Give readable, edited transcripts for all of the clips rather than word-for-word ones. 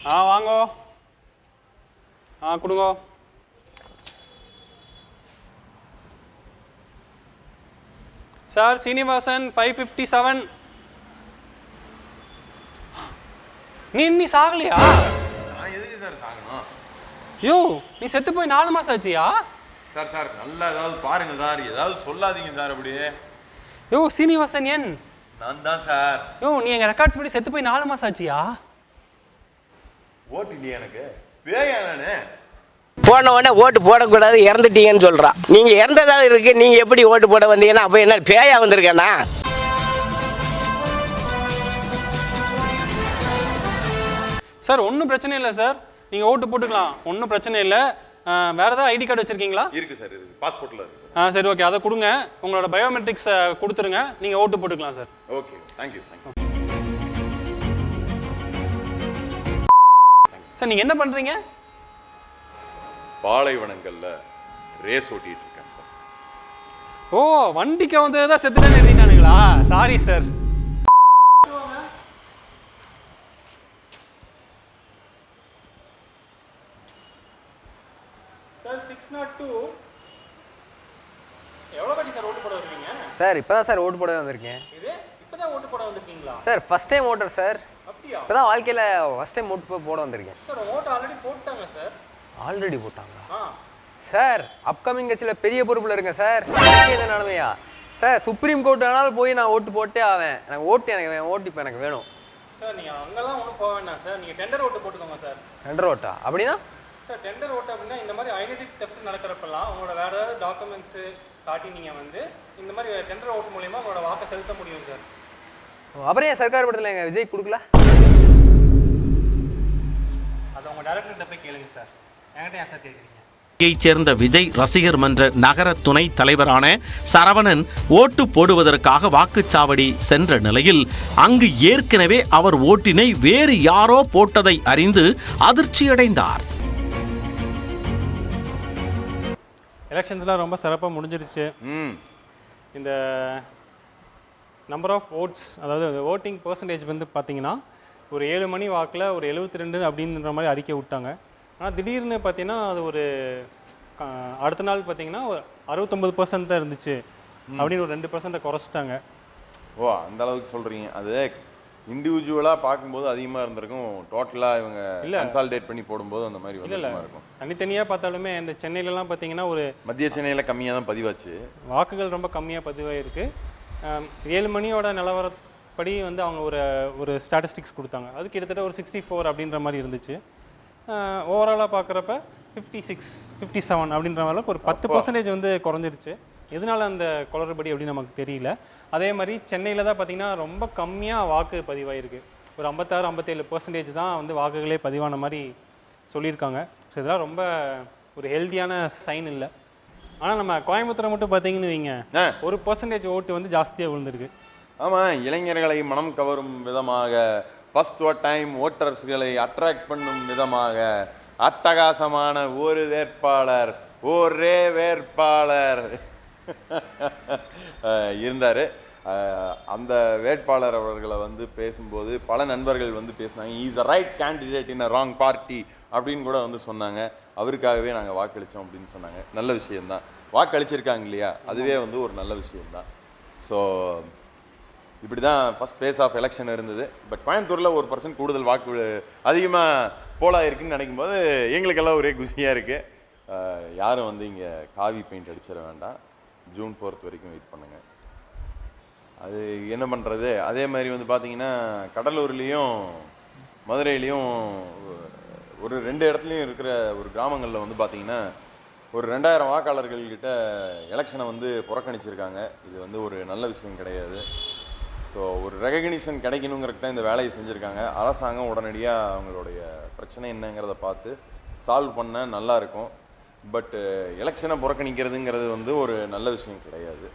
வாங்கோ. கொடுங்க. சார் சீனிவாசன் 557. நீ சாகலையா? நான் எதுக்கு சார் சாகணும்? யோ நீ செத்து போய் 4 மாசம் ஆச்சியா? சார் நல்லா ஏதாவது பாருங்க சார், ஏதாவது சொல்லாதீங்க சார். அப்படியே யோ சீனிவாசன் என் நான் தான் சார். யோ நீ எங்க ரெக்கார்ட்ஸ் படி செத்து போய் 4 மாசம் ஆச்சியா? ஓட்டு இல்லையா எனக்கு? பேயா நானு? போன உடனே ஓட்டு போடக்கூடாது, இறந்துட்டீங்கன்னு சொல்றான். நீங்க இறந்ததாக இருக்கு, நீங்க எப்படி ஓட்டு போட வந்தீங்கன்னா அப்ப என்ன பேயா வந்திருக்கேனா? சார் ஒன்றும் பிரச்சனை இல்லை சார், நீங்க ஓட்டு போட்டுக்கலாம், ஒன்றும் பிரச்சனை இல்லை. வேற ஏதாவது ஐடி கார்டு வச்சிருக்கீங்களா? இருக்கு சார், இருக்கு, பாஸ்போர்ட்ல இருக்கு. சரி ஓகே, அதை கொடுங்க, உங்களோட பயோமெட்ரிக்ஸை கொடுத்துருங்க, நீங்க ஓட்டு போட்டுக்கலாம் சார். Okay, thank you. சார் நீங்க என்ன பண்றீங்க? பாலைவனங்கள்ல ரேஸ் ஓட்டிட்டு இருக்கேன் சார். ஓ வண்டிக்கு வந்ததுதான் செத்துட்டேன்னு எழுதிட்டானுங்களா? Sorry sir. சார் 602 எவ்வளோ படி சார் ஓட்டு போட வருவீங்க? சார் இப்போ தான் சார் ஓட்டு போட வந்திருக்கேன். இது இப்போ தான் ஓட்டு போட வந்திருக்கீங்களா? Sir first time voter sir. அப்படியா? இப்போ தான் வாழ்க்கையில் ஃபஸ்ட் டைம் ஓட்டு போட வந்திருக்கேன். சார் ஓட்டு ஆல்ரெடி போட்டாங்க சார். ஆல்ரெடி போட்டாங்களா? சார் அப்கமிங் கட்சியில் பெரிய பொறுப்பில் இருக்கேன் சார். இந்த நிலமையா சார்? சுப்ரீம் கோர்ட் ஆனாலும் போய் நான் ஓட்டு போட்டே ஆவேன். எனக்கு ஓட்டு இப்போ எனக்கு வேணும் சார். நீங்கள் அங்கெல்லாம் ஒன்றும் போக வேண்டாம் சார், நீங்கள் டெண்டர் ஓட்டு போட்டுக்கோங்க சார். டெண்டர் ஓட்டா அப்படின்னா? சார் டெண்டர் ஓட்டு அப்படின்னா இந்த மாதிரி ஐடென்டிட்டி தெஃப்ட் நடக்கிறப்பெல்லாம் உங்களோட வேறு ஏதாவது டாக்குமெண்ட்ஸு காட்டி நீங்கள் வந்து இந்த மாதிரி டெண்டர் ஓட்டு மூலியமாக உங்களோட வாக்கை செலுத்த முடியும் சார். அப்புறம் ஏன் சர்க்கார் படத்தில் எங்கள் விஜய் கொடுக்கல? அதை உங்கள் டைரக்டர்கிட்ட போய் கேளுங்க சார், என்கிட்ட ஏன் சார் கேட்குறீங்க? சேர்ந்த விஜய் ரசிகர் மன்ற நகர துணை தலைவரான சரவணன் ஓட்டு போடுவதற்காக வாக்குச்சாவடி சென்ற நிலையில் அங்கு ஏற்கனவே அவர் ஓட்டினை வேறு யாரோ போட்டதை அறிந்து அதிர்ச்சியடைந்தார். எலெக்ஷன்ஸ்லாம் ரொம்ப சிறப்பாக முடிஞ்சிருச்சு. இந்த நம்பர் ஆஃப் ஓட்ஸ், அதாவது ஓட்டிங் பர்சன்டேஜ் வந்து பார்த்தீங்கன்னா ஒரு 7 மணி வாக்கில் ஒரு 72 அப்படின்ற மாதிரி அறிக்கை விட்டாங்க. ஆனால் திடீர்னு பார்த்தீங்கன்னா அது ஒரு அடுத்த நாள் பார்த்தீங்கன்னா ஒரு 69% தான் இருந்துச்சு அப்படின்னு ஒரு 2% குறைச்சிட்டாங்க. ஓ அந்த அளவுக்கு சொல்கிறீங்க. அது இண்டிவிஜுவலாக பார்க்கும்போது அதிகமாக இருந்திருக்கும், டோட்டலாக இவங்க கன்சாலிடேட் பண்ணி போடும்போது அந்த மாதிரி இருக்கும். தனித்தனியாக பார்த்தாலுமே இந்த சென்னையிலலாம் பார்த்தீங்கன்னா ஒரு மத்திய சென்னையில் கம்மியாக தான் பதிவாச்சு, வாக்குகள் ரொம்ப கம்மியாக பதிவாயிருக்கு. 7 மணியோட நிலவரப்படி வந்து அவங்க ஒரு ஸ்டாட்டிஸ்டிக்ஸ் கொடுத்தாங்க, அது கிட்டத்தட்ட ஒரு 64 அப்படின்ற மாதிரி இருந்துச்சு. ஓவராலாக பார்க்குறப்ப 56, 57 அப்படின்ற அளவுக்கு ஒரு 10% வந்து குறைஞ்சிருச்சு. எதனால அந்த குளறுபடி அப்படின்னு நமக்கு தெரியல. அதே மாதிரி சென்னையில் தான் பார்த்திங்கன்னா ரொம்ப கம்மியாக வாக்கு பதிவாயிருக்கு, ஒரு 56-57% தான் வந்து வாக்குகளே பதிவான மாதிரி சொல்லியிருக்காங்க. ஸோ இதெல்லாம் ரொம்ப ஒரு ஹெல்த்தியான சைன் இல்லை. ஆனால் நம்ம கோயம்புத்தூரை மட்டும் பார்த்தீங்கன்னு வைங்க, 1% ஓட்டு வந்து ஜாஸ்தியாக விழுந்திருக்கு. ஆமாம், இளைஞர்களை மனம் கவரும் விதமாக, ஃபர்ஸ்ட் டைம் ஓட்டர்ஸ்களை அட்ராக்ட் பண்ணும் விதமாக அட்டகாசமான ஒரு வேட்பாளர், ஒரே வேட்பாளர் இருந்தார். அந்த வேட்பாளர் அவர்களை வந்து பேசும்போது பல நண்பர்கள் வந்து பேசினாங்க, is a right candidate in a wrong party அப்படின்னு கூட வந்து சொன்னாங்க. அவருக்காகவே நாங்கள் வாக்களித்தோம் அப்படின்னு சொன்னாங்க. நல்ல விஷயம்தான், வாக்களிச்சிருக்காங்க இல்லையா, அதுவே வந்து ஒரு நல்ல விஷயம்தான். ஸோ இப்படி தான் ஃபஸ்ட் ஃபேஸ் ஆஃப் எலெக்ஷன் இருந்தது. பட் கோயம்புத்தூரில் 1% கூடுதல் வாக்கு அதிகமாக போலா இருக்குன்னு நினைக்கும் போது எங்களுக்கெல்லாம் ஒரே குஷியாக இருக்குது. யாரும் வந்து இங்கே காவி பெயிண்ட் அடிச்சிட வேண்டாம், ஜூன் 4 வரைக்கும் வெயிட் பண்ணுங்கள். அது என்ன பண்ணுறது. அதே மாதிரி வந்து பார்த்திங்கன்னா கடலூர்லேயும் மதுரையிலையும் ஒரு 2 இடத்துலையும் இருக்கிற ஒரு கிராமங்களில் வந்து பார்த்திங்கன்னா ஒரு 2000 வாக்காளர்கள்கிட்ட எலெக்ஷனை வந்து புறக்கணிச்சிருக்காங்க. இது வந்து ஒரு நல்ல விஷயம் கிடையாது. ஸோ ஒரு ரெகக்னிஷன் கிடைக்கணுங்கிறதுக்கு தான் இந்த வேலையை செஞ்சுருக்காங்க. அரசாங்கம் உடனடியாக அவங்களுடைய பிரச்சனை என்னங்கிறத பார்த்து சால்வ் பண்ண நல்லாயிருக்கும். பட்டு எலெக்ஷனை புறக்கணிக்கிறதுங்கிறது வந்து ஒரு நல்ல விஷயம் கிடையாது.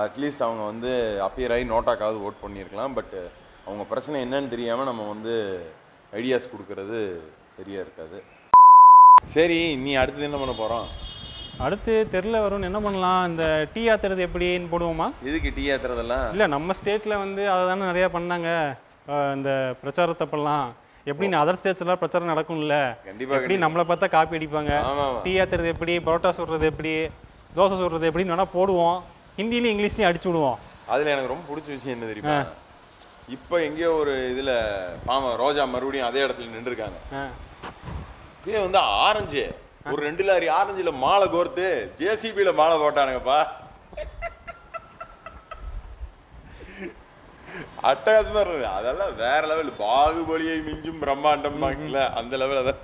அட்லீஸ்ட் அவங்க வந்து அப்பியர் ஆகி நோட்டாக்காவது ஓட் பண்ணியிருக்கலாம். பட்டு அவங்க பிரச்சனை என்னன்னு தெரியாமல் நம்ம வந்து ஐடியாஸ் கொடுக்கறது சரியாக இருக்காது. சரி, நீ அடுத்தது என்ன பண்ண போகிறோம்? அடுத்து தெருல வரும்னு என்ன பண்ணலாம்? இந்த டீ ஆத்துறது எப்படின்னு போடுவோமா? எதுக்கு டீ ஆத்துறதெல்லாம்? இல்லை, நம்ம ஸ்டேட்டில் வந்து அதை தானே நிறையா பண்ணாங்க இந்த பிரச்சாரத்தப்பெல்லாம். எப்படி அதர் ஸ்டேட்ஸ் எல்லாம் பிரச்சாரம் நடக்கும்ல, கண்டிப்பா, எப்படி நம்மளை பார்த்தா காப்பி அடிப்பாங்க, ஆமா. டீ ஆத்துறது எப்படி, பரோட்டா சுடுறது எப்படி, தோசை சுடுறது எப்படின்னு வேணா போடுவோம், ஹிந்திலையும் இங்கிலீஷ்லையும் அடிச்சு விடுவோம். அதுல எனக்கு ரொம்ப பிடிச்ச விஷயம் என்ன தெரியுமா, இப்போ எங்கேயோ ஒரு இதுல ரோஜா மறுபடியும் அதே இடத்துல நின்றுருக்காங்க. இப்பயே வந்து ஆரஞ்சு ஒரு 2 லாரி ஆரஞ்சுல மாலை கோர்த்து ஜேசிபியில மாலை போட்டானுங்கப்பா. அட்டகாசமா இருக்கு. அதெல்லாம் வேற லெவல். பாகுபலியை மிஞ்சும் பிரம்மாண்டம் அந்த லெவல். அதான்